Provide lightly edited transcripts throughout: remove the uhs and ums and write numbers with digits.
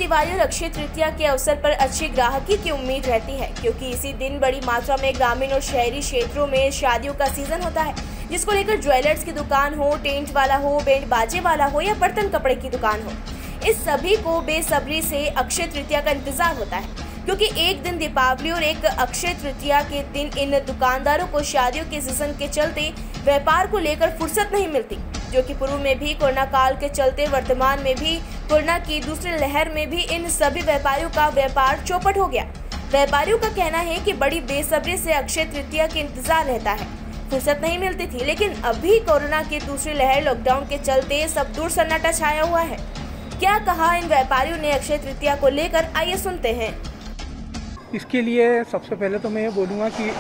दिवाली और अक्षय तृतीया के अवसर पर अच्छी ग्राहकी की उम्मीद रहती है, क्योंकि इसी दिन बड़ी मात्रा में ग्रामीण और शहरी क्षेत्रों में शादियों का सीजन होता है, जिसको लेकर ज्वेलर्स की दुकान हो, टेंट वाला हो, बैंड बाजे वाला हो या बर्तन कपड़े की दुकान हो, इस सभी को बेसब्री से अक्षय तृतीया का इंतजार होता है, क्योंकि एक दिन दीपावली और एक अक्षय तृतीया के दिन इन दुकानदारों को शादियों के सीजन के चलते व्यापार को लेकर फुर्सत नहीं मिलती, जो कि पूर्व में भी कोरोना काल के चलते वर्तमान में भी कोरोना की दूसरी लहर में भी इन सभी व्यापारियों का व्यापार चौपट हो गया। व्यापारियों का कहना है कि बड़ी बेसब्री से अक्षय तृतीया के इंतजार रहता है, फुर्सत नहीं मिलती थी, लेकिन अभी कोरोना की दूसरी लहर लॉकडाउन के चलते सब दूर सन्नाटा छाया हुआ है। क्या कहा इन व्यापारियों ने अक्षय तृतीया को लेकर, आइए सुनते हैं। इसके लिए सबसे पहले तो मैं ये बोलूँगा कि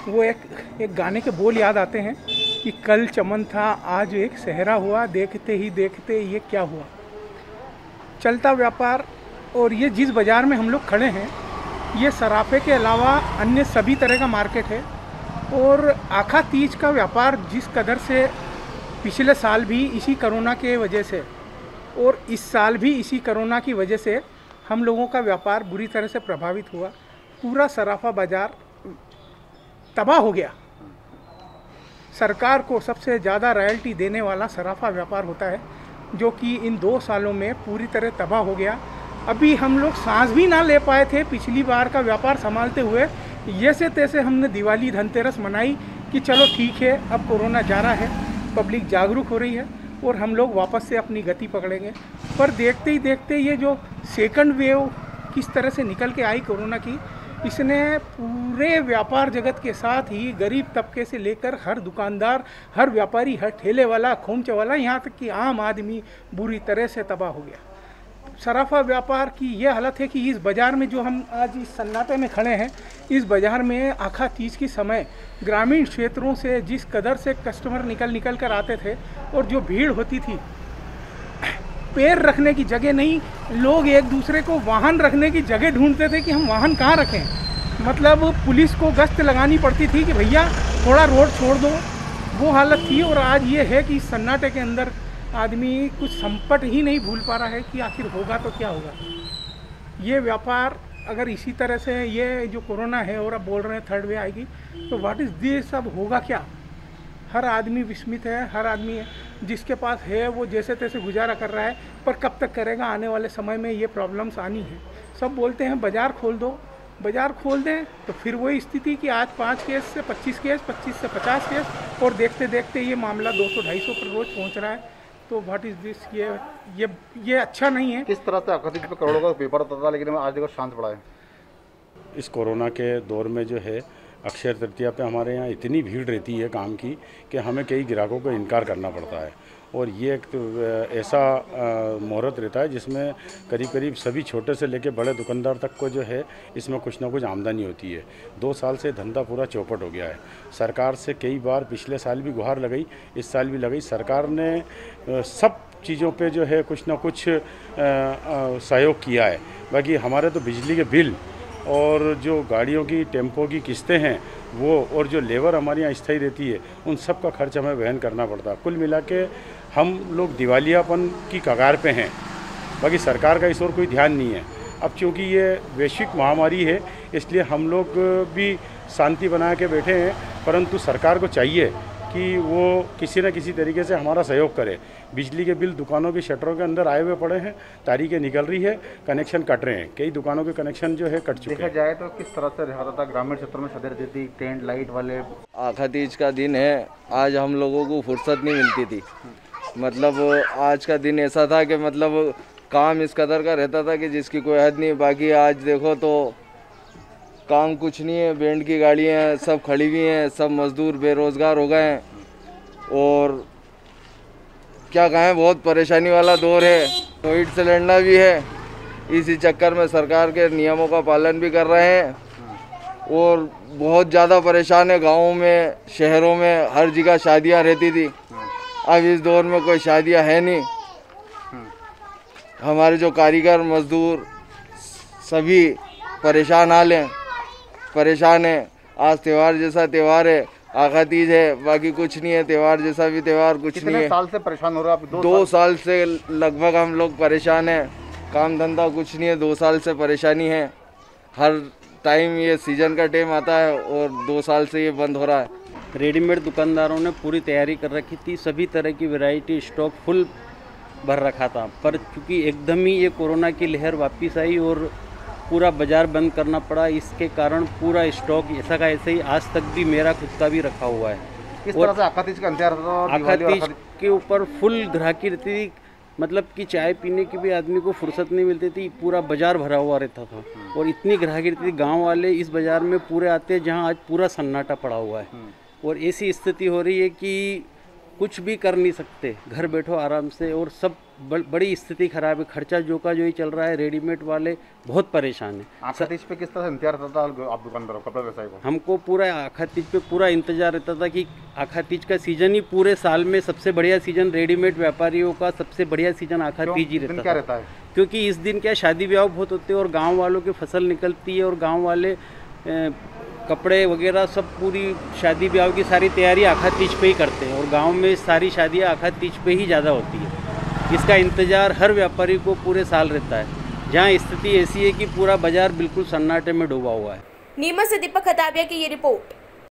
वो एक गाने के बोल याद आते हैं कि कल चमन था आज एक सहरा हुआ, देखते ही देखते ये क्या हुआ। चलता व्यापार और ये जिस बाज़ार में हम लोग खड़े हैं, ये सराफे के अलावा अन्य सभी तरह का मार्केट है। और आखा तीज का व्यापार जिस कदर से पिछले साल भी इसी कोरोना के वजह से और इस साल भी इसी कोरोना की वजह से हम लोगों का व्यापार बुरी तरह से प्रभावित हुआ। पूरा सराफा बाज़ार तबाह हो गया। सरकार को सबसे ज़्यादा रॉयल्टी देने वाला सराफा व्यापार होता है, जो कि इन 2 सालों में पूरी तरह तबाह हो गया। अभी हम लोग सांस भी ना ले पाए थे पिछली बार का व्यापार संभालते हुए। जैसे तैसे हमने दिवाली धनतेरस मनाई कि चलो ठीक है, अब कोरोना जा रहा है, पब्लिक जागरूक हो रही है और हम लोग वापस से अपनी गति पकड़ेंगे। पर देखते ही देखते ये जो सेकंड वेव किस तरह से निकल के आई कोरोना की, इसने पूरे व्यापार जगत के साथ ही गरीब तबके से लेकर हर दुकानदार, हर व्यापारी, हर ठेले वाला, खोमचे वाला, यहाँ तक कि आम आदमी बुरी तरह से तबाह हो गया। सराफा व्यापार की यह हालत है कि इस बाज़ार में जो हम आज इस सन्नाटे में खड़े हैं, इस बाज़ार में आखा तीज की समय ग्रामीण क्षेत्रों से जिस कदर से कस्टमर निकल कर आते थे और जो भीड़ होती थी, पैर रखने की जगह नहीं, लोग एक दूसरे को वाहन रखने की जगह ढूंढते थे कि हम वाहन कहाँ रखें। मतलब पुलिस को गश्त लगानी पड़ती थी कि भैया थोड़ा रोड छोड़ दो, वो हालत थी। और आज ये है कि सन्नाटे के अंदर आदमी कुछ संपट ही नहीं भूल पा रहा है कि आखिर होगा तो क्या होगा। ये व्यापार अगर इसी तरह से ये जो कोरोना है और अब बोल रहे हैं थर्ड वेव आएगी, तो व्हाट इज़ दिस, अब होगा क्या। हर आदमी विस्मित है, हर आदमी जिसके पास है वो जैसे तैसे गुजारा कर रहा है, पर कब तक करेगा। आने वाले समय में ये प्रॉब्लम्स आनी है। सब बोलते हैं बाज़ार खोल दो, बाज़ार खोल दें तो फिर वही स्थिति कि आज 5 केस से 25 केस, 25 से 50 केस, और देखते देखते ये मामला 200-250 पर रोज़ पहुंच रहा है। तो व्हाट इज़ दिस, ये अच्छा नहीं है। किस तरह से अकथित पे करोड़ों का पेपर होता था, लेकिन आज देखो शांत पड़ा है। इस कोरोना के दौर में जो है अक्षय तृतीया पे हमारे यहाँ इतनी भीड़ रहती है काम की कि हमें कई ग्राहकों को इनकार करना पड़ता है। और ये एक तो ऐसा मुहूर्त रहता है जिसमें करीब करीब सभी छोटे से लेकर बड़े दुकानदार तक को जो है इसमें कुछ ना कुछ आमदनी होती है। 2 साल से धंधा पूरा चौपट हो गया है। सरकार से कई बार पिछले साल भी गुहार लगाई, इस साल भी लगाई। सरकार ने सब चीज़ों पे जो है कुछ ना कुछ सहयोग किया है। बाकी हमारे तो बिजली के बिल और जो गाड़ियों की, टेम्पो की किस्तें हैं वो, और जो लेबर हमारे यहाँ स्थायी रहती है, उन सब का खर्च हमें वहन करना पड़ता है। कुल मिला के हम लोग दिवालियापन की कगार पे हैं। बाकी सरकार का इस ओर कोई ध्यान नहीं है। अब क्योंकि ये वैश्विक महामारी है, इसलिए हम लोग भी शांति बना के बैठे हैं, परंतु सरकार को चाहिए कि वो किसी न किसी तरीके से हमारा सहयोग करे। बिजली के बिल दुकानों की शटरों के अंदर आए हुए पड़े हैं, तारीखें निकल रही है, कनेक्शन कट रहे हैं। कई दुकानों के कनेक्शन जो है कट चुके हैं। देखा जाए तो किस तरह से रहता था ग्रामीण क्षेत्रों में सदर देती टेंट लाइट वाले। आखा तीज का दिन है, आज हम लोगों को फुर्सत नहीं मिलती थी। मतलब आज का दिन ऐसा था कि मतलब काम इस कदर का रहता था कि जिसकी कोई हद नहीं। बाकी आज देखो तो काम कुछ नहीं है, बैंड की गाड़ियाँ सब खड़ी हुई हैं, सब मजदूर बेरोज़गार हो गए हैं। और क्या कहें, बहुत परेशानी वाला दौर है। कोविड से लड़ना भी है, इसी चक्कर में सरकार के नियमों का पालन भी कर रहे हैं। और बहुत ज़्यादा परेशान है। गाँवों में, शहरों में हर जगह शादियाँ रहती थी, अब इस दौर में कोई शादियाँ है नहीं। हमारे जो कारीगर, मजदूर सभी परेशान हाल हैं, परेशान है। आज त्यौहार जैसा त्यौहार है, आखा तीज है, बाकी कुछ नहीं है। त्यौहार जैसा भी त्यौहार कुछ नहीं है। कितने साल से परेशान हो रहे हो आप? 2 साल से लगभग हम लोग परेशान हैं। काम धंधा कुछ नहीं है, 2 साल से परेशानी है। हर टाइम ये सीजन का टाइम आता है और 2 साल से ये बंद हो रहा है। रेडीमेड दुकानदारों ने पूरी तैयारी कर रखी थी, सभी तरह की वैरायटी स्टॉक फुल भर रखा था, पर चूँकि एकदम ही ये कोरोना की लहर वापस आई और पूरा बाज़ार बंद करना पड़ा, इसके कारण पूरा स्टॉक ऐसा का ऐसे ही आज तक भी मेरा खुद का भी रखा हुआ है। किस तरह से आखातीज का इंतजार था? आखातीज के ऊपर फुल ग्राहकी रहती थी, मतलब कि चाय पीने की भी आदमी को फुर्सत नहीं मिलती थी, पूरा बाज़ार भरा हुआ रहता था और इतनी ग्राहकी रहती थी। गाँव वाले इस बाज़ार में पूरे आते हैं जहाँ आज पूरा सन्नाटा पड़ा हुआ है और ऐसी स्थिति हो रही है कि कुछ भी कर नहीं सकते, घर बैठो आराम से, और सब बड़ी स्थिति खराब है। खर्चा जो का जो ही चल रहा है, रेडीमेड वाले बहुत परेशान हैं। आखातीज पे किस तरह से इंतजार रहता था आप दुकानदारों कपड़े व्यवसाय को? हमको पूरा आखातीज पे पूरा इंतजार रहता था कि आखातीज का सीजन ही पूरे साल में सबसे बढ़िया सीजन, रेडीमेड व्यापारियों का सबसे बढ़िया सीजन आखातीज ही रहता है। क्योंकि इस दिन क्या शादी ब्याह बहुत होते हैं और गाँव वालों की फसल निकलती है और गाँव वाले कपड़े वगैरह सब पूरी शादी ब्याह की सारी तैयारी आखातीज पे ही करते हैं और गांव में सारी शादियां आखातीज पे ही ज़्यादा होती है। इसका इंतज़ार हर व्यापारी को पूरे साल रहता है, जहां स्थिति ऐसी है कि पूरा बाजार बिल्कुल सन्नाटे में डूबा हुआ है। नीमच से दीपक खताबिया की ये रिपोर्ट।